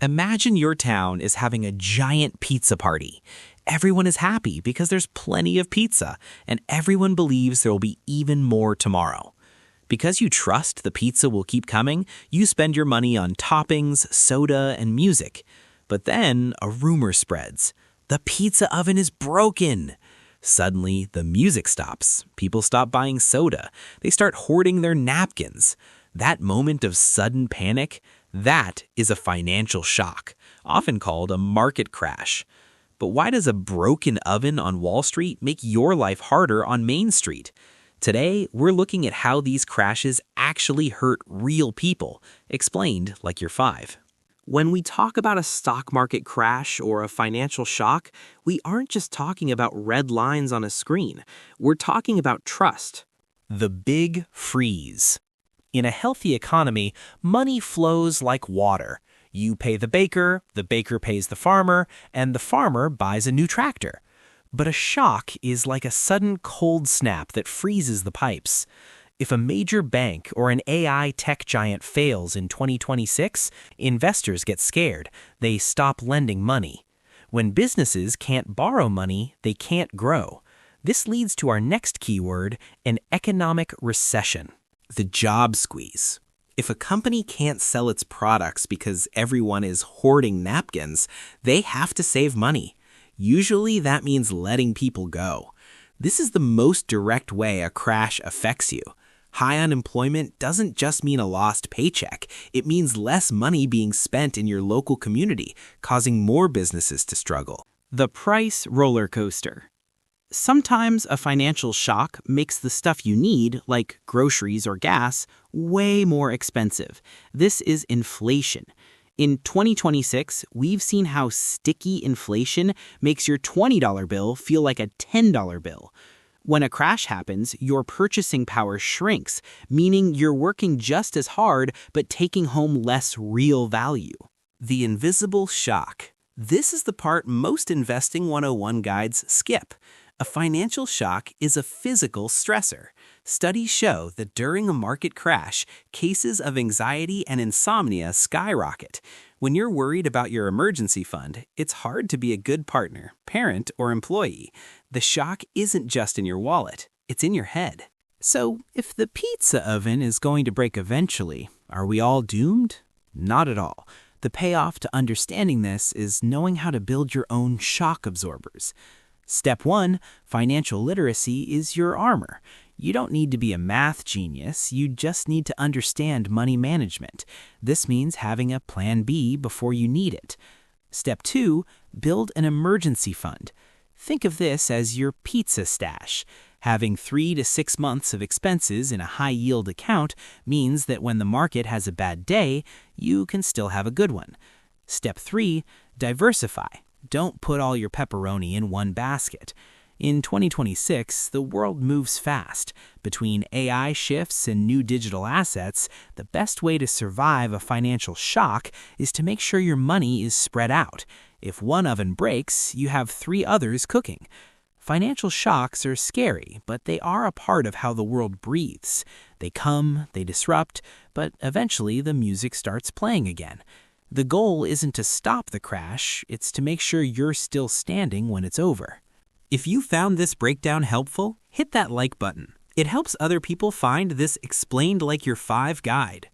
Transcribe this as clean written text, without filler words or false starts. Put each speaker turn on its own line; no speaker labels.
Imagine your town is having a giant pizza party. Everyone is happy because there's plenty of pizza, and everyone believes there will be even more tomorrow. Because you trust the pizza will keep coming, you spend your money on toppings, soda, and music. But then a rumor spreads. The pizza oven is broken. Suddenly, the music stops. People stop buying soda. They start hoarding their napkins. That moment of sudden panic, that is a financial shock, often called a market crash. But why does a broken oven on Wall Street make your life harder on Main Street? Today, we're looking at how these crashes actually hurt real people, explained like you're 5. When we talk about a stock market crash or a financial shock, we aren't just talking about red lines on a screen. We're talking about trust. The big freeze. In a healthy economy, money flows like water. You pay the baker pays the farmer, and the farmer buys a new tractor. But a shock is like a sudden cold snap that freezes the pipes. If a major bank or an AI tech giant fails in 2026, investors get scared. They stop lending money. When businesses can't borrow money, they can't grow. This leads to our next keyword, an economic recession. The job squeeze. If a company can't sell its products because everyone is hoarding napkins, they have to save money. Usually that means letting people go. This is the most direct way a crash affects you. High unemployment doesn't just mean a lost paycheck. It means less money being spent in your local community, causing more businesses to struggle. The price roller coaster. Sometimes a financial shock makes the stuff you need, like groceries or gas, way more expensive. This is inflation. In 2026, we've seen how sticky inflation makes your $20 bill feel like a $10 bill. When a crash happens, your purchasing power shrinks, meaning you're working just as hard but taking home less real value. The invisible shock. This is the part most Investing 101 guides skip. A financial shock is a physical stressor. Studies show that during a market crash, cases of anxiety and insomnia skyrocket. When you're worried about your emergency fund, it's hard to be a good partner, parent, or employee. The shock isn't just in your wallet, it's in your head. So, if the pizza oven is going to break eventually, are we all doomed? Not at all. The payoff to understanding this is knowing how to build your own shock absorbers. Step 1, financial literacy is your armor. You don't need to be a math genius, you just need to understand money management. This means having a plan B before you need it. Step 2, build an emergency fund. Think of this as your pizza stash. Having 3 to 6 months of expenses in a high-yield account means that when the market has a bad day, you can still have a good one. Step 3, diversify. Don't put all your pepperoni in one basket. In 2026, the world moves fast. Between AI shifts and new digital assets, the best way to survive a financial shock is to make sure your money is spread out. If one oven breaks, you have 3 others cooking. Financial shocks are scary, but they are a part of how the world breathes. They come, they disrupt, but eventually the music starts playing again. The goal isn't to stop the crash, it's to make sure you're still standing when it's over. If you found this breakdown helpful, hit that like button. It helps other people find this Explained Like You're 5 guide.